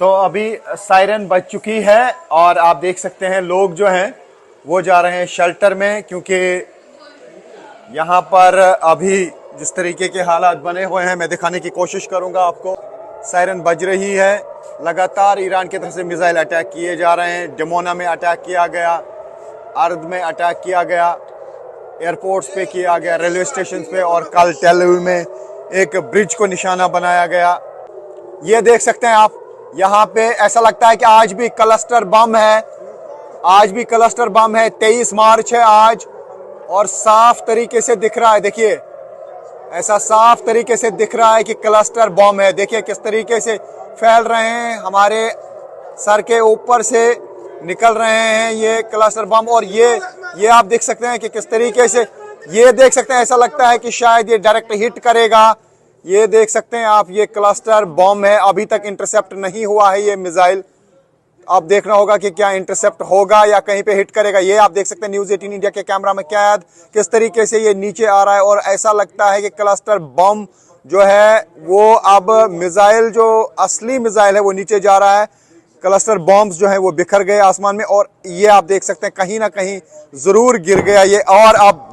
तो अभी सायरन बज चुकी है और आप देख सकते हैं लोग जो हैं वो जा रहे हैं शेल्टर में, क्योंकि यहाँ पर अभी जिस तरीके के हालात बने हुए हैं मैं दिखाने की कोशिश करूँगा आपको। सायरन बज रही है, लगातार ईरान की तरफ से मिसाइल अटैक किए जा रहे हैं। डिमोना में अटैक किया गया, अर्द में अटैक किया गया, एयरपोर्ट्स पे किया गया, रेलवे स्टेशन पे, और कल टेल अवीव में एक ब्रिज को निशाना बनाया गया। ये देख सकते हैं आप, यहाँ पे ऐसा लगता है कि आज भी क्लस्टर बम है, आज भी क्लस्टर बम है। 23 मार्च है आज और साफ तरीके से दिख रहा है, देखिए ऐसा साफ तरीके से दिख रहा है कि क्लस्टर बम है। देखिए किस तरीके से फैल रहे हैं, हमारे सर के ऊपर से निकल रहे हैं ये क्लस्टर बम। और ये आप देख सकते हैं कि किस तरीके से, ये देख सकते हैं ऐसा लगता है कि शायद ये डायरेक्ट हिट करेगा। ये देख सकते हैं आप, ये क्लस्टर बम है, अभी तक इंटरसेप्ट नहीं हुआ है ये मिसाइल। अब देखना होगा कि क्या इंटरसेप्ट होगा या कहीं पे हिट करेगा। ये आप देख सकते हैं न्यूज़ 18 इंडिया के कैमरा में कैद किस तरीके से ये नीचे आ रहा है, और ऐसा लगता है कि क्लस्टर बम जो है वो अब मिसाइल, जो असली मिसाइल है वो नीचे जा रहा है। क्लस्टर बॉम्ब्स जो है वो बिखर गए आसमान में, और ये आप देख सकते हैं कहीं ना कहीं जरूर गिर गया ये। और अब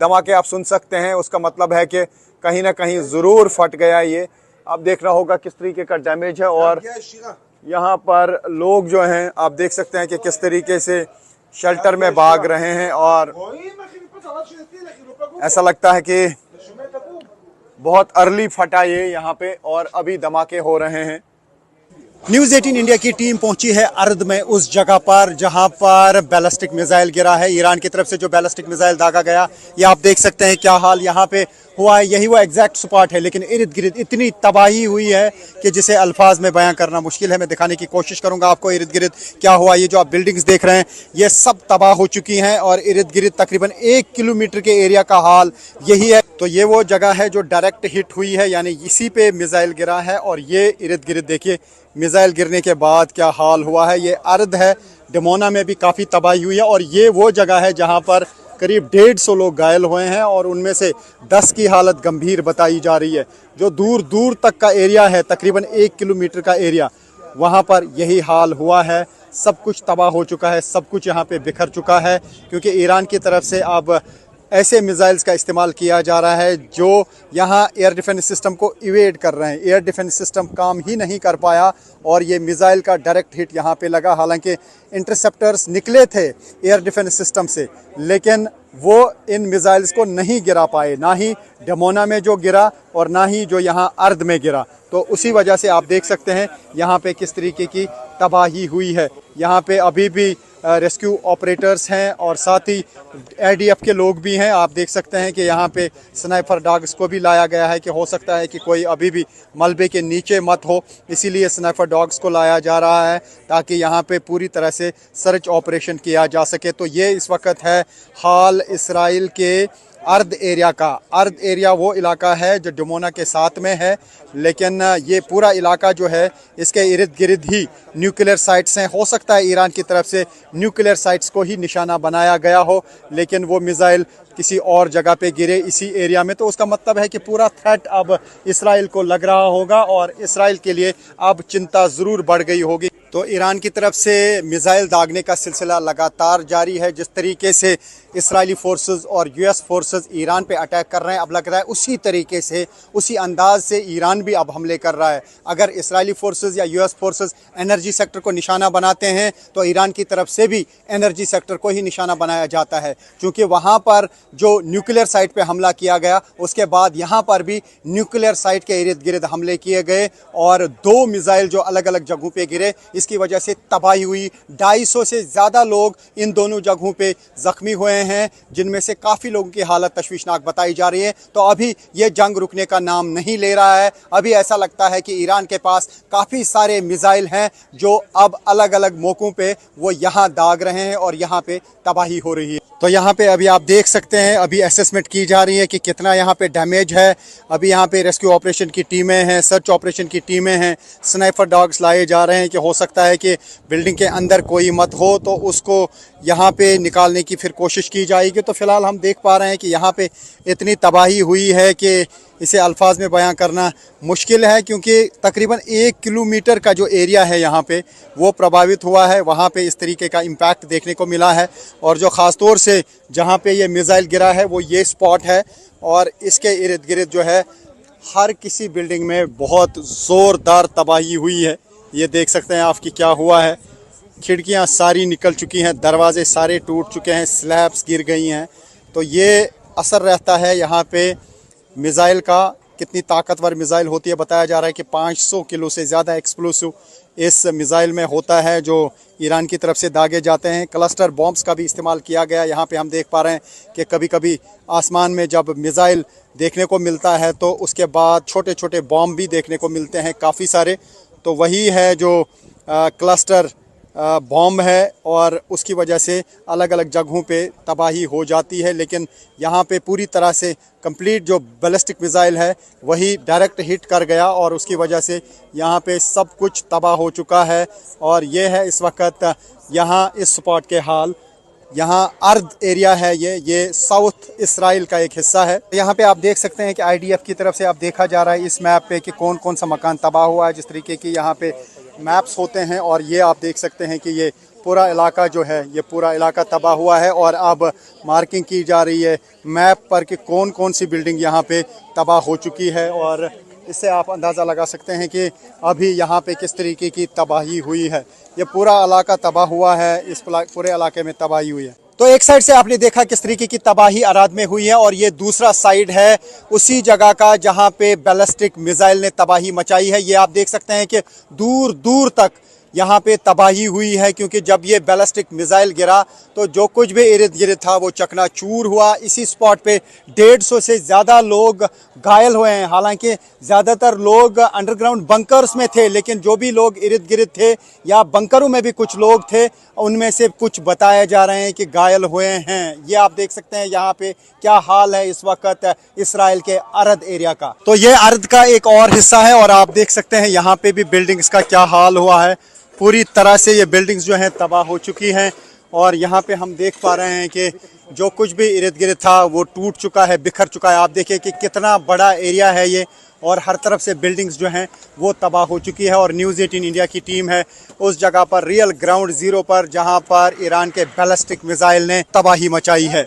धमाके आप सुन सकते हैं, उसका मतलब है कि कहीं ना कहीं जरूर फट गया ये। अब देखना होगा किस तरीके का डैमेज है। और यहाँ पर लोग जो हैं आप देख सकते हैं कि किस तरीके से शेल्टर में भाग रहे हैं, और ऐसा लगता है कि बहुत अर्ली फटा ये यहाँ पे, और अभी धमाके हो रहे हैं। न्यूज़ 18 इंडिया की टीम पहुंची है अर्द में, उस जगह पर जहां पर बैलिस्टिक मिसाइल गिरा है। ईरान की तरफ से जो बैलिस्टिक मिसाइल दागा गया, ये आप देख सकते हैं क्या हाल यहाँ पे हुआ है। यही वो एग्जैक्ट स्पॉट है, लेकिन इर्द गिर्द इतनी तबाही हुई है कि जिसे अल्फाज में बयां करना मुश्किल है। मैं दिखाने की कोशिश करूंगा आपको इर्द गिर्द क्या हुआ। ये जो आप बिल्डिंग्स देख रहे हैं ये सब तबाह हो चुकी हैं, और इर्द गिर्द तकरीबन 1 किलोमीटर के एरिया का हाल यही है। तो ये वो जगह है जो डायरेक्ट हिट हुई है, यानी इसी पे मिसाइल गिरा है। और ये इर्द गिर्द देखिए मिसाइल गिरने के बाद क्या हाल हुआ है। ये अर्द है, डिमोना में भी काफ़ी तबाही हुई है, और ये वो जगह है जहाँ पर करीब 150 लोग घायल हुए हैं, और उनमें से 10 की हालत गंभीर बताई जा रही है। जो दूर दूर तक का एरिया है, तकरीबन 1 किलोमीटर का एरिया, वहाँ पर यही हाल हुआ है। सब कुछ तबाह हो चुका है, सब कुछ यहाँ पे बिखर चुका है, क्योंकि ईरान की तरफ से अब ऐसे मिसाइल्स का इस्तेमाल किया जा रहा है जो यहाँ एयर डिफेंस सिस्टम को इवेड कर रहे हैं। एयर डिफेंस सिस्टम काम ही नहीं कर पाया, और ये मिसाइल का डायरेक्ट हिट यहाँ पे लगा। हालांकि इंटरसेप्टर्स निकले थे एयर डिफेंस सिस्टम से, लेकिन वो इन मिसाइल्स को नहीं गिरा पाए, ना ही डिमोना में जो गिरा और ना ही जो यहाँ अर्द में गिरा। तो उसी वजह से आप देख सकते हैं यहाँ पे किस तरीके की तबाही हुई है। यहाँ पे अभी भी रेस्क्यू ऑपरेटर्स हैं, और साथ ही ADF के लोग भी हैं। आप देख सकते हैं कि यहाँ पे स्नाइपर डॉग्स को भी लाया गया है कि हो सकता है कि कोई अभी भी मलबे के नीचे मत हो, इसीलिए स्नाइपर डॉग्स को लाया जा रहा है ताकि यहाँ पे पूरी तरह से सर्च ऑपरेशन किया जा सके। तो ये इस वक्त है हाल इसराइल के अर्द एरिया का। अर्द एरिया वो इलाका है जो डिमोना के साथ में है, लेकिन ये पूरा इलाका जो है इसके इर्द गिर्द ही न्यूक्लियर साइट्स हैं। हो सकता है ईरान की तरफ से न्यूक्लियर साइट्स को ही निशाना बनाया गया हो, लेकिन वो मिसाइल किसी और जगह पे गिरे इसी एरिया में। तो उसका मतलब है कि पूरा थ्रेट अब इसराइल को लग रहा होगा, और इसराइल के लिए अब चिंता ज़रूर बढ़ गई होगी। तो ईरान की तरफ से मिसाइल दागने का सिलसिला लगातार जारी है। जिस तरीके से इसराइली फोर्सेस और US फोर्सेस ईरान पे अटैक कर रहे हैं, अब लग रहा है उसी तरीके से, उसी अंदाज से ईरान भी अब हमले कर रहा है। अगर इसराइली फोर्सेस या US फोर्सेस एनर्जी सेक्टर को निशाना बनाते हैं, तो ईरान की तरफ से भी एनर्जी सेक्टर को ही निशाना बनाया जाता है, क्योंकि वहाँ पर जो न्यूक्लियर साइट पे हमला किया गया, उसके बाद यहाँ पर भी न्यूक्लियर साइट के इर्द गिर्द हमले किए गए, और 2 मिसाइल जो अलग अलग जगहों पे गिरे, इसकी वजह से तबाही हुई। 250 से ज़्यादा लोग इन दोनों जगहों पे ज़ख्मी हुए हैं, जिनमें से काफ़ी लोगों की हालत तशवीशनाक बताई जा रही है। तो अभी ये जंग रुकने का नाम नहीं ले रहा है। अभी ऐसा लगता है कि ईरान के पास काफ़ी सारे मिसाइल हैं जो अब अलग अलग मौक़ों पे वो यहाँ दाग रहे हैं, और यहाँ पे तबाही हो रही है। तो यहाँ पे अभी आप देख सकते हैं, अभी असेसमेंट की जा रही है कि कितना यहाँ पे डैमेज है। अभी यहाँ पे रेस्क्यू ऑपरेशन की टीमें हैं, सर्च ऑपरेशन की टीमें हैं, स्नाइपर डॉग्स लाए जा रहे हैं कि हो सकता है कि बिल्डिंग के अंदर कोई मत हो, तो उसको यहाँ पे निकालने की फिर कोशिश कोशिश की जाएगी। तो फिलहाल हम देख पा रहे हैं कि यहाँ पे इतनी तबाही हुई है कि इसे अल्फाज में बयां करना मुश्किल है, क्योंकि तकरीबन 1 किलोमीटर का जो एरिया है यहाँ पे वो प्रभावित हुआ है। वहाँ पे इस तरीके का इम्पैक्ट देखने को मिला है, और जो ख़ास तौर से जहाँ पे ये मिसाइल गिरा है वो ये स्पॉट है, और इसके इर्द गिर्द जो है हर किसी बिल्डिंग में बहुत ज़ोरदार तबाही हुई है। ये देख सकते हैं आपकी क्या हुआ है, खिड़कियां सारी निकल चुकी हैं, दरवाजे सारे टूट चुके हैं, स्लैब्स गिर गई हैं। तो ये असर रहता है यहाँ पे मिसाइल का, कितनी ताकतवर मिसाइल होती है। बताया जा रहा है कि 500 किलो से ज़्यादा एक्सप्लोसिव इस मिसाइल में होता है जो ईरान की तरफ से दागे जाते हैं। क्लस्टर बॉम्ब्स का भी इस्तेमाल किया गया। यहाँ पे हम देख पा रहे हैं कि कभी कभी आसमान में जब मिसाइल देखने को मिलता है तो उसके बाद छोटे छोटे बॉम्ब भी देखने को मिलते हैं काफ़ी सारे। तो वही है जो क्लस्टर बॉम्ब है, और उसकी वजह से अलग अलग जगहों पे तबाही हो जाती है। लेकिन यहाँ पे पूरी तरह से कंप्लीट जो बैलिस्टिक मिसाइल है वही डायरेक्ट हिट कर गया, और उसकी वजह से यहाँ पे सब कुछ तबाह हो चुका है। और ये है इस वक्त यहाँ इस स्पॉट के हाल। यहाँ अर्द एरिया है, ये साउथ इसराइल का एक हिस्सा है। यहाँ पे आप देख सकते हैं कि IDF की तरफ से अब देखा जा रहा है इस मैप पे कि कौन कौन सा मकान तबाह हुआ है। जिस तरीके की यहाँ पे मैप्स होते हैं, और ये आप देख सकते हैं कि ये पूरा इलाका जो है, ये पूरा इलाका तबाह हुआ है। और अब मार्किंग की जा रही है मैप पर कि कौन कौन सी बिल्डिंग यहाँ पे तबाह हो चुकी है, और इससे आप अंदाज़ा लगा सकते हैं कि अभी यहाँ पे किस तरीके की तबाही हुई है। ये पूरा इलाका तबाह हुआ है, इस पूरे इलाके में तबाही हुई है। तो एक साइड से आपने देखा किस तरीके की तबाही अराद में हुई है, और ये दूसरा साइड है उसी जगह का जहाँ पे बैलिस्टिक मिसाइल ने तबाही मचाई है। ये आप देख सकते हैं कि दूर दूर तक यहाँ पे तबाही हुई है, क्योंकि जब ये बैलिस्टिक मिसाइल गिरा तो जो कुछ भी इर्द गिर्द था वो चकनाचूर हुआ। इसी स्पॉट पे 150 से ज़्यादा लोग घायल हुए हैं। हालांकि ज़्यादातर लोग अंडरग्राउंड बंकर्स में थे, लेकिन जो भी लोग इर्द गिर्द थे या बंकरों में भी कुछ लोग थे, उनमें से कुछ बताए जा रहे हैं कि घायल हुए हैं। ये आप देख सकते हैं यहाँ पे क्या हाल है इस वक्त इसराइल के अर्द एरिया का। तो ये अर्द का एक और हिस्सा है, और आप देख सकते हैं यहाँ पे भी बिल्डिंग्स का क्या हाल हुआ है। पूरी तरह से ये बिल्डिंग्स जो हैं तबाह हो चुकी हैं, और यहाँ पे हम देख पा रहे हैं कि जो कुछ भी इर्द गिर्द था वो टूट चुका है, बिखर चुका है। आप देखिए कि कितना बड़ा एरिया है ये, और हर तरफ से बिल्डिंग्स जो हैं वो तबाह हो चुकी है। और न्यूज़ 18 इंडिया की टीम है उस जगह पर, रियल ग्राउंड ज़ीरो पर, जहाँ पर ईरान के बैलिस्टिक मिसाइल ने तबाही मचाई है।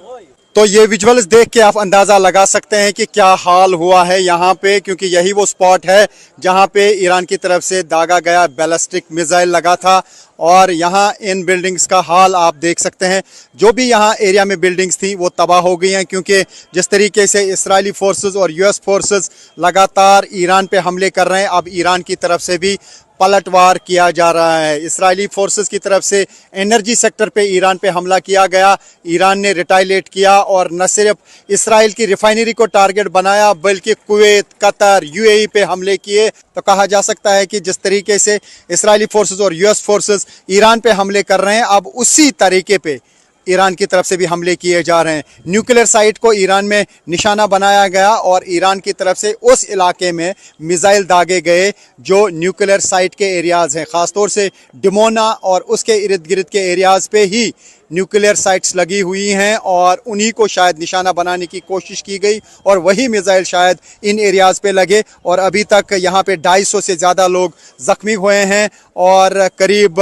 तो ये विजुअल्स देख के आप अंदाज़ा लगा सकते हैं कि क्या हाल हुआ है यहाँ पे, क्योंकि यही वो स्पॉट है जहाँ पे ईरान की तरफ से दागा गया बैलिस्टिक मिसाइल लगा था। और यहाँ इन बिल्डिंग्स का हाल आप देख सकते हैं। जो भी यहाँ एरिया में बिल्डिंग्स थी वो तबाह हो गई हैं, क्योंकि जिस तरीके से इजरायली फोर्सेस और US फोर्सेस लगातार ईरान पे हमले कर रहे हैं, अब ईरान की तरफ से भी पलटवार किया जा रहा है। इजरायली फोर्सेस की तरफ से एनर्जी सेक्टर पे ईरान पे हमला किया गया, ईरान ने रिटाइलेट किया, और न सिर्फ इसराइल की रिफाइनरी को टारगेट बनाया बल्कि कुवैत, कतर, UAE पे हमले किए। तो कहा जा सकता है कि जिस तरीके से इजरायली फोर्सेस और US फोर्सेस ईरान पे हमले कर रहे हैं, अब उसी तरीके पे ईरान की तरफ से भी हमले किए जा रहे हैं। न्यूक्लियर साइट को ईरान में निशाना बनाया गया, और ईरान की तरफ से उस इलाके में मिसाइल दागे गए जो न्यूक्लियर साइट के एरियाज़ हैं। ख़ासतौर से डिमोना और उसके इर्द गिर्द के एरियाज़ पे ही न्यूक्लियर साइट्स लगी हुई हैं, और उन्हीं को शायद निशाना बनाने की कोशिश की गई, और वही मिसाइल शायद इन एरियाज़ पे लगे। और अभी तक यहाँ पे 250 से ज़्यादा लोग ज़ख्मी हुए हैं, और करीब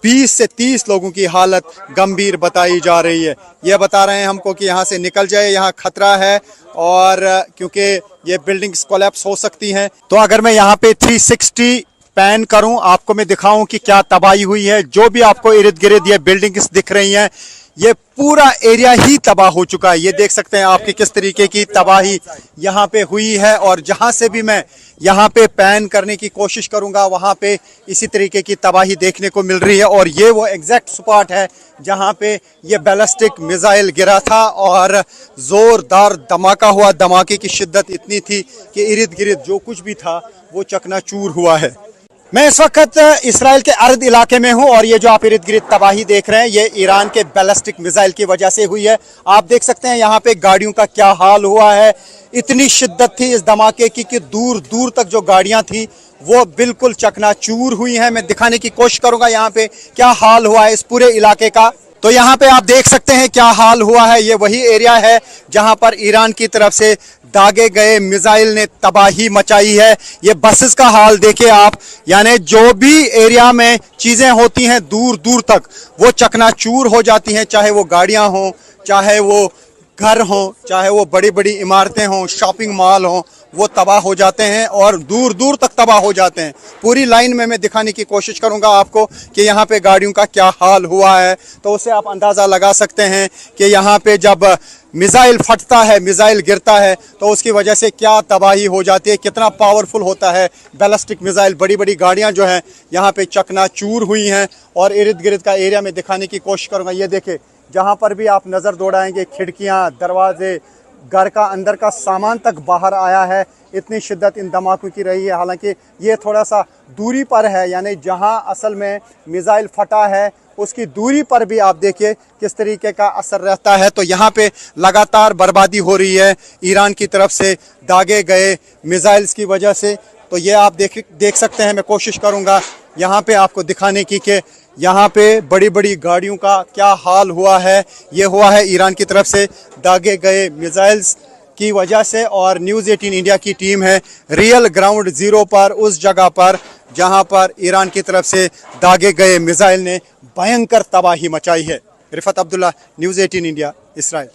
20 से 30 लोगों की हालत गंभीर बताई जा रही है। ये बता रहे हैं हमको कि यहाँ से निकल जाए, यहाँ खतरा है, और क्योंकि ये बिल्डिंग्स कोलैप्स हो सकती हैं। तो अगर मैं यहाँ पे 360 पैन करूं, आपको मैं दिखाऊं कि क्या तबाही हुई है। जो भी आपको इर्द गिर्द ये बिल्डिंग्स दिख रही हैं, ये पूरा एरिया ही तबाह हो चुका है। ये देख सकते हैं आपकी किस तरीके की तबाही यहाँ पे हुई है, और जहाँ से भी मैं यहाँ पे पैन करने की कोशिश करूँगा वहाँ पे इसी तरीके की तबाही देखने को मिल रही है। और ये वो एग्जैक्ट स्पॉट है जहाँ पे ये बैलिस्टिक मिसाइल गिरा था, और ज़ोरदार धमाका हुआ। धमाके की शिद्दत इतनी थी कि इर्द गिर्द जो कुछ भी था वो चकनाचूर हुआ है। मैं इस वक्त इसराइल के अर्द इलाके में हूं, और ये जो आप इर्द गिर्द तबाही देख रहे हैं ये ईरान के बैलिस्टिक मिसाइल की वजह से हुई है। आप देख सकते हैं यहाँ पे गाड़ियों का क्या हाल हुआ है। इतनी शिद्दत थी इस धमाके की कि दूर दूर तक जो गाड़ियां थी वो बिल्कुल चकनाचूर हुई हैं। मैं दिखाने की कोशिश करूंगा यहाँ पे क्या हाल हुआ है इस पूरे इलाके का। तो यहाँ पे आप देख सकते हैं क्या हाल हुआ है। ये वही एरिया है जहाँ पर ईरान की तरफ से दागे गए मिसाइल ने तबाही मचाई है। ये बसेस का हाल देखिए आप, यानी जो भी एरिया में चीज़ें होती हैं दूर दूर तक वो चकनाचूर हो जाती हैं, चाहे वो गाड़ियाँ हों, चाहे वो घर हों, चाहे वो बड़ी बड़ी इमारतें हों, शॉपिंग मॉल हों, वो तबाह हो जाते हैं और दूर दूर तक तबाह हो जाते हैं। पूरी लाइन में मैं दिखाने की कोशिश करूंगा आपको कि यहाँ पे गाड़ियों का क्या हाल हुआ है, तो उससे आप अंदाज़ा लगा सकते हैं कि यहाँ पे जब मिसाइल फटता है, मिसाइल गिरता है, तो उसकी वजह से क्या तबाही हो जाती है, कितना पावरफुल होता है बैलिस्टिक मिसाइल। बड़ी बड़ी गाड़ियाँ जो हैं यहाँ पे चकनाचूर हुई हैं और इर्द गिर्द का एरिया में दिखाने की कोशिश करूँगा। ये देखें, जहाँ पर भी आप नज़र दौड़ाएंगे खिड़कियाँ, दरवाजे, घर का अंदर का सामान तक बाहर आया है। इतनी शिद्दत इन धमाकों की रही है। हालांकि ये थोड़ा सा दूरी पर है, यानी जहां असल में मिसाइल फटा है उसकी दूरी पर भी आप देखिए किस तरीके का असर रहता है। तो यहाँ पे लगातार बर्बादी हो रही है ईरान की तरफ से दागे गए मिसाइल्स की वजह से। तो ये आप देख सकते हैं। मैं कोशिश करूँगा यहाँ पे आपको दिखाने की कि यहाँ पे बड़ी बड़ी गाड़ियों का क्या हाल हुआ है। ये हुआ है ईरान की तरफ से दागे गए मिसाइल्स की वजह से। और न्यूज़ 18 इंडिया की टीम है रियल ग्राउंड ज़ीरो पर, उस जगह पर जहाँ पर ईरान की तरफ से दागे गए मिसाइल ने भयंकर तबाही मचाई है। Rifat Abdullah, news 18 India, Israel.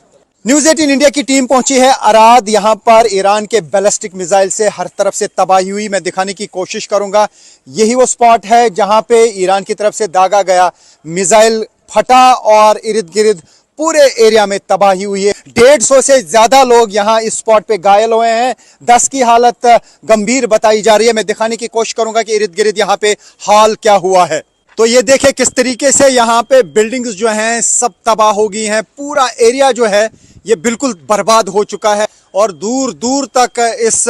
News 18 India की टीम पहुंची है अराद। यहाँ पर ईरान के बैलिस्टिक मिसाइल से हर तरफ से तबाही हुई, मैं दिखाने की कोशिश करूंगा। यही वो स्पॉट है जहां पे ईरान की तरफ से दागा गया मिसाइल फटा और इर्द गिर्द पूरे एरिया में तबाही हुई है। 150 से ज्यादा लोग यहाँ इस स्पॉट पे घायल हुए हैं। 10 की हालत गंभीर बताई जा रही है। मैं दिखाने की कोशिश करूंगा कि इर्द गिर्द यहाँ पे हाल क्या हुआ है। तो ये देखें किस तरीके से यहाँ पे बिल्डिंग्स जो हैं सब तबाह हो गई हैं। पूरा एरिया जो है ये बिल्कुल बर्बाद हो चुका है और दूर दूर तक इस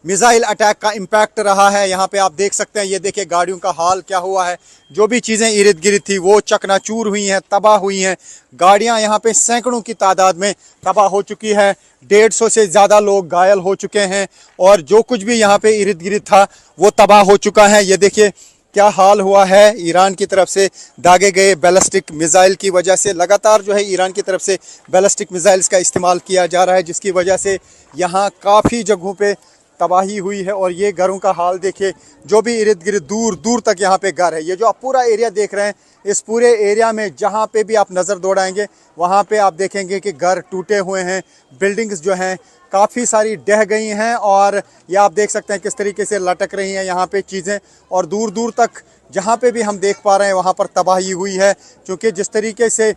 मिसाइल अटैक का इम्पैक्ट रहा है। यहाँ पे आप देख सकते हैं, ये देखिए गाड़ियों का हाल क्या हुआ है। जो भी चीज़ें इर्द गिर्द थी वो चकनाचूर हुई हैं, तबाह हुई हैं। गाड़ियाँ यहाँ पे सैकड़ों की तादाद में तबाह हो चुकी है। 150 से ज़्यादा लोग घायल हो चुके हैं और जो कुछ भी यहाँ पे इर्द गिर्द था वो तबाह हो चुका है। ये देखिए क्या हाल हुआ है ईरान की तरफ से दागे गए बैलिस्टिक मिसाइल की वजह से। लगातार जो है ईरान की तरफ से बैलिस्टिक मिसाइल्स का इस्तेमाल किया जा रहा है, जिसकी वजह से यहाँ काफ़ी जगहों पे तबाही हुई है। और ये घरों का हाल देखिए, जो भी इर्द गिर्द दूर दूर तक यहाँ पे घर है। ये जो आप पूरा एरिया देख रहे हैं, इस पूरे एरिया में जहाँ पे भी आप नज़र दौड़ाएंगे वहाँ पे आप देखेंगे कि घर टूटे हुए हैं, बिल्डिंग्स जो हैं काफ़ी सारी ढह गई हैं और ये आप देख सकते हैं किस तरीके से लटक रही हैं यहाँ पे चीज़ें। और दूर दूर तक जहाँ पे भी हम देख पा रहे हैं वहाँ पर तबाही हुई है, क्योंकि जिस तरीके से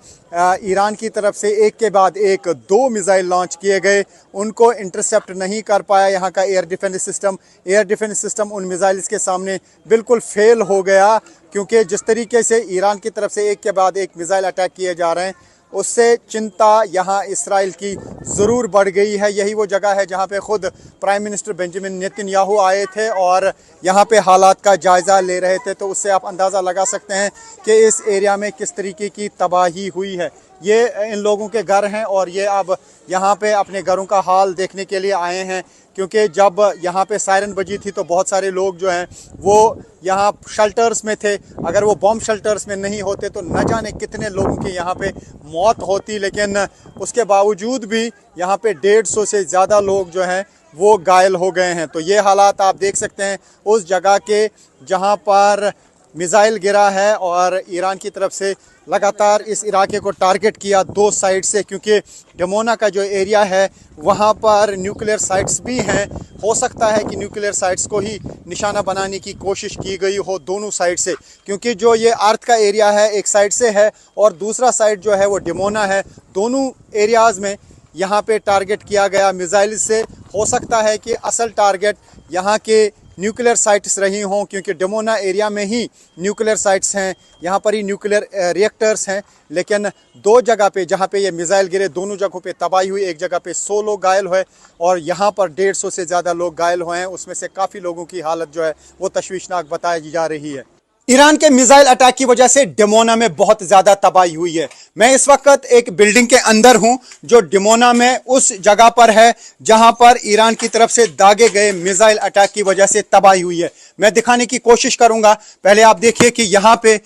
ईरान की तरफ से एक के बाद एक 2 मिसाइल लॉन्च किए गए, उनको इंटरसेप्ट नहीं कर पाया यहाँ का air defence system. Air defence system उन मिसाइल्स के सामने बिल्कुल फेल हो गया, क्योंकि जिस तरीके से ईरान की तरफ से एक के बाद एक मिसाइल अटैक किए जा रहे हैं, उससे चिंता यहाँ इसराइल की ज़रूर बढ़ गई है। यही वो जगह है जहाँ पे ख़ुद प्राइम मिनिस्टर बेंजामिन नेतन्याहू आए थे और यहाँ पे हालात का जायज़ा ले रहे थे। तो उससे आप अंदाज़ा लगा सकते हैं कि इस एरिया में किस तरीके की तबाही हुई है। ये इन लोगों के घर हैं और ये अब यहाँ पे अपने घरों का हाल देखने के लिए आए हैं, क्योंकि जब यहाँ पे सायरन बजी थी तो बहुत सारे लोग जो हैं वो यहाँ शेल्टर्स में थे। अगर वो बॉम्ब शेल्टर्स में नहीं होते तो न जाने कितने लोगों की यहाँ पे मौत होती, लेकिन उसके बावजूद भी यहाँ पे 150 से ज़्यादा लोग जो हैं वो घायल हो गए हैं। तो ये हालात आप देख सकते हैं उस जगह के जहाँ पर मिसाइल गिरा है और ईरान की तरफ से लगातार इस इलाके को टारगेट किया 2 साइड से, क्योंकि डमोना का जो एरिया है वहाँ पर न्यूक्लियर साइट्स भी हैं। हो सकता है कि न्यूक्लियर साइट्स को ही निशाना बनाने की कोशिश की गई हो दोनों साइड से, क्योंकि जो ये अर्थ का एरिया है एक साइड से है और दूसरा साइड जो है वो डमोना है। दोनों एरियाज़ में यहाँ पे टारगेट किया गया मिसाइल से। हो सकता है कि असल टारगेट यहाँ के न्यूक्लियर साइट्स रही हों, क्योंकि डमोना एरिया में ही न्यूक्लियर साइट्स हैं, यहाँ पर ही न्यूक्लियर रिएक्टर्स हैं। लेकिन 2 जगह पे जहाँ पे ये मिसाइल गिरे, दोनों जगहों पे तबाही हुई। एक जगह पे 100 लोग घायल हुए और यहाँ पर 150 से ज़्यादा लोग घायल हुए हैं। उसमें से काफ़ी लोगों की हालत जो है वो तशवीशनाक बताई जा रही है। ईरान के मिसाइल अटैक की वजह से डमोना में बहुत ज़्यादा तबाही हुई है। मैं इस वक्त एक बिल्डिंग के अंदर हूं जो डमोना में उस जगह पर है जहां पर ईरान की तरफ से दागे गए मिसाइल अटैक की वजह से तबाही हुई है। मैं दिखाने की कोशिश करूंगा। पहले आप देखिए कि यहाँ पे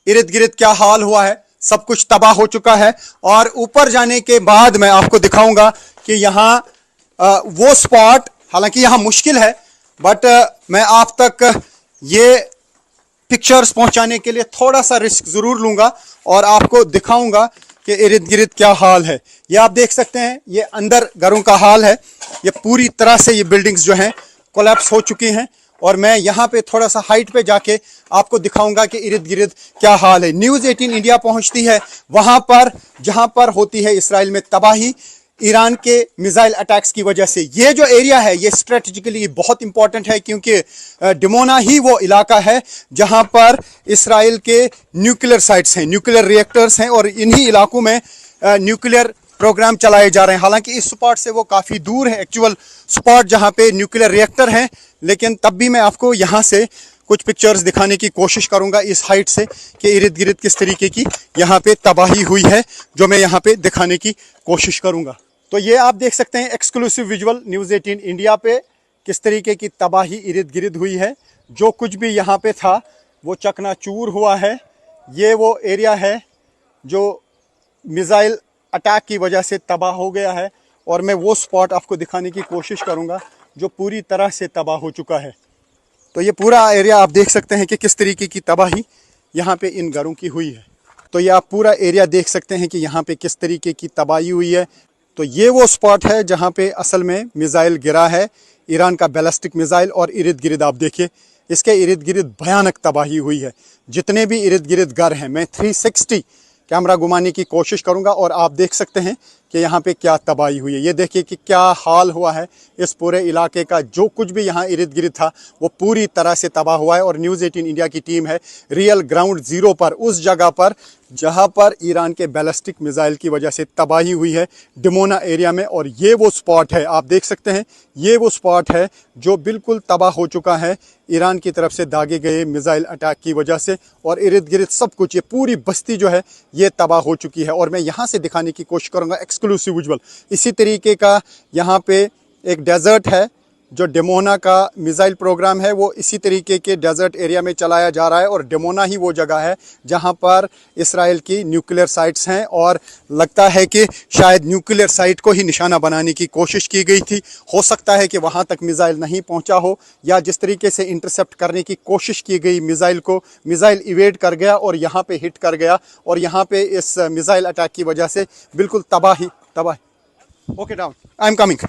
इर्द गिर्द क्या हाल हुआ है। सब कुछ तबाह हो चुका है। और ऊपर जाने के बाद मैं आपको दिखाऊंगा कि यहाँ वो स्पॉट, हालांकि यहाँ मुश्किल है, बट मैं आप तक ये पिक्चर्स पहुंचाने के लिए थोड़ा सा रिस्क जरूर लूंगा और आपको दिखाऊंगा कि इर्द गिर्द क्या हाल है। ये आप देख सकते हैं, ये अंदर घरों का हाल है। ये पूरी तरह से ये बिल्डिंग्स जो हैं कोलैप्स हो चुकी हैं और मैं यहाँ पे थोड़ा सा हाइट पे जाके आपको दिखाऊंगा कि इर्द गिर्द क्या हाल है। न्यूज़ 18 इंडिया पहुंचती है वहां पर जहां पर होती है इसराइल में तबाही ईरान के मिसाइल अटैक्स की वजह से। ये जो एरिया है ये स्ट्रेटेजिकली बहुत इंपॉर्टेंट है, क्योंकि डिमोना ही वो इलाका है जहां पर इसराइल के न्यूक्लियर साइट्स हैं, न्यूक्लियर रिएक्टर्स हैं और इन्हीं इलाकों में न्यूक्लियर प्रोग्राम चलाए जा रहे हैं। हालांकि इस स्पॉट से वो काफ़ी दूर है एक्चुअल स्पॉट जहां पे न्यूक्लियर रिएक्टर हैं, लेकिन तब भी मैं आपको यहाँ से कुछ पिक्चर्स दिखाने की कोशिश करूंगा इस हाइट से कि इर्द गिर्द किस तरीके की यहाँ पे तबाही हुई है, जो मैं यहाँ पे दिखाने की कोशिश करूंगा। तो ये आप देख सकते हैं एक्सक्लूसिव विजुअल न्यूज़ 18 इंडिया पे किस तरीके की तबाही इर्द गिर्द हुई है। जो कुछ भी यहाँ पे था वो चकनाचूर हुआ है। ये वो एरिया है जो मिसाइल अटैक की वजह से तबाह हो गया है और मैं वो स्पॉट आपको दिखाने की कोशिश करूँगा जो पूरी तरह से तबाह हो चुका है। तो ये पूरा एरिया आप देख सकते हैं कि किस तरीके की तबाही यहाँ पे इन घरों की हुई है। तो ये आप पूरा एरिया देख सकते हैं कि यहाँ पे किस तरीके की तबाही हुई है। तो ये वो स्पॉट है जहाँ पे असल में मिसाइल गिरा है, ईरान का बैलिस्टिक मिसाइल, और इर्द गिर्द आप देखिए इसके इर्द गिर्द भयानक तबाही हुई है। जितने भी इर्द गिर्द घर हैं, मैं 360 कैमरा घुमाने की कोशिश करूंगा और आप देख सकते हैं कि यहाँ पे क्या तबाही हुई है। ये देखिए कि क्या हाल हुआ है इस पूरे इलाके का। जो कुछ भी यहाँ इर्द गिर्द था वो पूरी तरह से तबाह हुआ है और न्यूज़ 18 इंडिया की टीम है रियल ग्राउंड ज़ीरो पर, उस जगह पर जहाँ पर ईरान के बैलिस्टिक मिसाइल की वजह से तबाही हुई है, डिमोना एरिया में। और ये वो स्पॉट है, आप देख सकते हैं, ये वो स्पॉट है जो बिल्कुल तबाह हो चुका है ईरान की तरफ से दागे गए मिसाइल अटैक की वजह से। और इर्द गिर्द सब कुछ, ये पूरी बस्ती जो है ये तबाह हो चुकी है। और मैं यहाँ से दिखाने की कोशिश करूँगा एक्सक्लूसिव विजुअल। इसी तरीके का यहाँ पे एक डेजर्ट है, जो डिमोना का मिसाइल प्रोग्राम है वो इसी तरीके के डेजर्ट एरिया में चलाया जा रहा है। और डिमोना ही वो जगह है जहां पर इसराइल की न्यूक्लियर साइट्स हैं और लगता है कि शायद न्यूक्लियर साइट को ही निशाना बनाने की कोशिश की गई थी। हो सकता है कि वहां तक मिसाइल नहीं पहुंचा हो, या जिस तरीके से इंटरसेप्ट करने की कोशिश की गई मिसाइल को, मिसाइल इवेड कर गया और यहाँ पे हिट कर गया और यहाँ पे इस मिसाइल अटैक की वजह से बिल्कुल तबाही। Okay down, I am coming.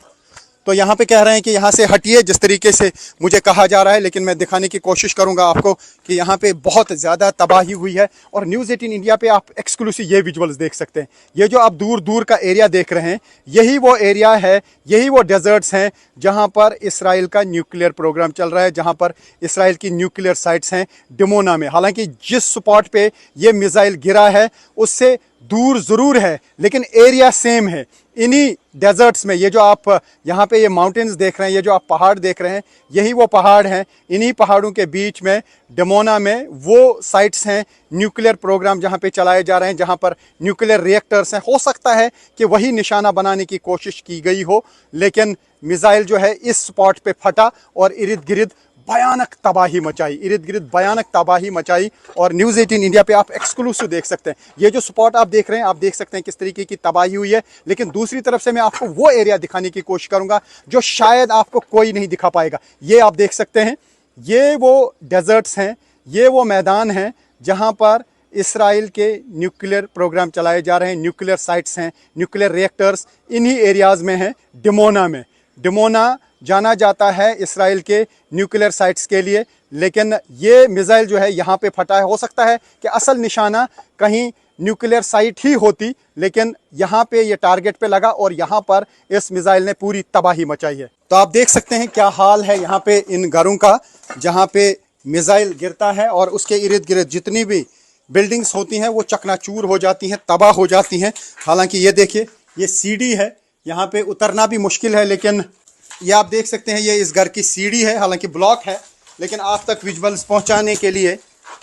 तो यहाँ पे कह रहे हैं कि यहाँ से हटिए जिस तरीके से मुझे कहा जा रहा है, लेकिन मैं दिखाने की कोशिश करूँगा आपको कि यहाँ पे बहुत ज़्यादा तबाही हुई है। और न्यूज़ 18 इंडिया पे आप एक्सक्लूसिव ये विजुअल्स देख सकते हैं। ये जो आप दूर दूर का एरिया देख रहे हैं, यही वो एरिया है, यही वो डेजर्ट्स हैं जहाँ पर इसराइल का न्यूक्लियर प्रोग्राम चल रहा है, जहाँ पर इसराइल की न्यूक्लियर साइट्स हैं डिमोना में। हालांकि जिस स्पॉट पे ये मिसाइल गिरा है उससे दूर ज़रूर है, लेकिन एरिया सेम है। इन्हीं डेजर्ट्स में, ये जो आप यहाँ पे ये माउंटेन्स देख रहे हैं, ये जो आप पहाड़ देख रहे हैं, यही वो पहाड़ हैं। इन्हीं पहाड़ों के बीच में डिमोना में वो साइट्स हैं न्यूक्लियर प्रोग्राम जहाँ पे चलाए जा रहे हैं, जहाँ पर न्यूक्लियर रिएक्टर्स हैं। हो सकता है कि वही निशाना बनाने की कोशिश की गई हो, लेकिन मिसाइल जो है इस स्पॉट पे फटा और इर्द गिर्द भयानक तबाही मचाई, इर्द गिर्द भयानक तबाही मचाई। और न्यूज़ 18 इंडिया पे आप एक्सक्लूसिव देख सकते हैं। ये जो स्पॉट आप देख रहे हैं, आप देख सकते हैं किस तरीके की तबाही हुई है। लेकिन दूसरी तरफ से मैं आपको वो एरिया दिखाने की कोशिश करूंगा जो शायद आपको कोई नहीं दिखा पाएगा। ये आप देख सकते हैं, ये वो डेजर्ट्स हैं, ये वो मैदान हैं जहाँ पर इसराइल के न्यूक्लियर प्रोग्राम चलाए जा रहे हैं, न्यूक्लियर साइट्स हैं, न्यूक्लियर रिएक्टर्स इन्हीं एरियाज़ में हैं डिमोना में। डिमोना जाना जाता है इसराइल के न्यूक्लियर साइट्स के लिए, लेकिन ये मिसाइल जो है यहाँ पे फटा है। हो सकता है कि असल निशाना कहीं न्यूक्लियर साइट ही होती, लेकिन यहाँ पे ये टारगेट पे लगा और यहाँ पर इस मिसाइल ने पूरी तबाही मचाई है। तो आप देख सकते हैं क्या हाल है यहाँ पे इन घरों का जहाँ पे मिसाइल गिरता है और उसके इर्द गिर्द जितनी भी बिल्डिंग्स होती हैं वो चकनाचूर हो जाती हैं, तबाह हो जाती हैं। हालांकि ये देखिए, ये सीढ़ी है, यहाँ पे उतरना भी मुश्किल है, लेकिन ये आप देख सकते हैं ये इस घर की सीढ़ी है। हालांकि ब्लॉक है, लेकिन आप तक विजुअल्स पहुंचाने के लिए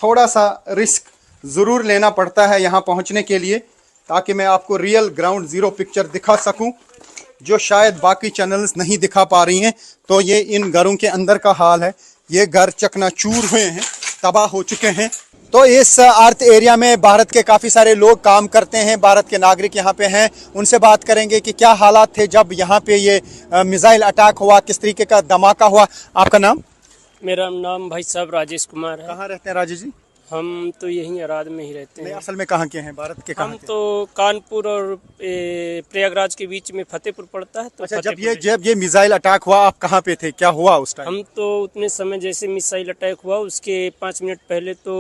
थोड़ा सा रिस्क ज़रूर लेना पड़ता है यहाँ पहुँचने के लिए, ताकि मैं आपको रियल ग्राउंड ज़ीरो पिक्चर दिखा सकूँ जो शायद बाकी चैनल्स नहीं दिखा पा रही हैं। तो ये इन घरों के अंदर का हाल है। ये घर चकनाचूर हुए हैं, तबाह हो चुके हैं। तो इस अर्थ एरिया में भारत के काफी सारे लोग काम करते हैं, भारत के नागरिक यहाँ पे हैं। उनसे बात करेंगे कि क्या हालात थे जब यहाँ पे ये मिसाइल अटैक हुआ, किस तरीके का धमाका हुआ। आपका नाम? मेरा नाम भाई साहब राजेश कुमार है। कहाँ रहते हैं राजेश जी? हम तो यहीं अराद में ही रहते नहीं, हैं। असल में कहाँ के हैं, भारत के कहाँ हम के? तो कानपुर और प्रयागराज के बीच में फतेहपुर पड़ता है, तो अच्छा, फतेहपुर जब ये मिसाइल अटैक हुआ आप कहाँ पे थे, क्या हुआ उस टाइम? हम तो उतने समय जैसे मिसाइल अटैक हुआ उसके 5 मिनट पहले तो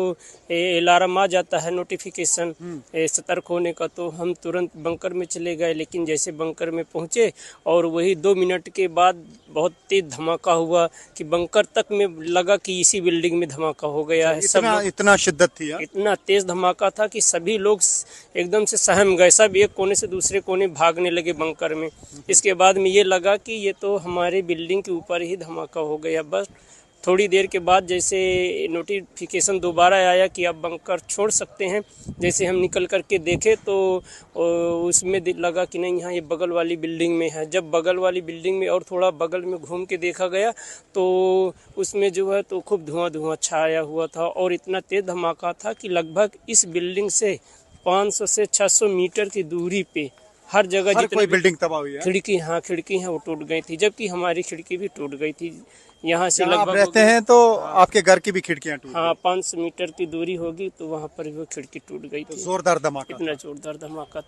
अलार्म आ जाता है, नोटिफिकेशन सतर्क होने का, तो हम तुरंत बंकर में चले गए। लेकिन जैसे बंकर में पहुंचे और वही 2 मिनट के बाद बहुत तेज धमाका हुआ कि बंकर तक में लगा कि इसी बिल्डिंग में धमाका हो गया है। इतना शिद्दत थी? इतना तेज धमाका था कि सभी लोग एकदम से सहम गए, सब एक कोने से दूसरे कोने भागने लगे बंकर में। इसके बाद में ये लगा कि ये तो हमारे बिल्डिंग के ऊपर ही धमाका हो गया। बस थोड़ी देर के बाद जैसे नोटिफिकेशन दोबारा आया कि आप बंकर छोड़ सकते हैं, जैसे हम निकल करके देखे तो उसमें लगा कि नहीं, यहाँ ये बगल वाली बिल्डिंग में है। जब बगल वाली बिल्डिंग में और थोड़ा बगल में घूम के देखा गया तो उसमें जो है तो खूब धुआं छाया हुआ था और इतना तेज धमाका था कि लगभग इस बिल्डिंग से 500 से 600 मीटर की दूरी पे हर जगह जितनी बिल्डिंग तबाह हुई है। खिड़की हैं वो टूट गई थी, जबकि हमारी खिड़की भी टूट गई थी। यहाँ से आप लगभग रहते हैं तो आपके घर की भी खिड़कियां टूट हाँ 500 मीटर की दूरी होगी, तो वहाँ पर वो खिड़की टूट गई थी। जोरदार धमाका, इतना जोरदार धमाका था।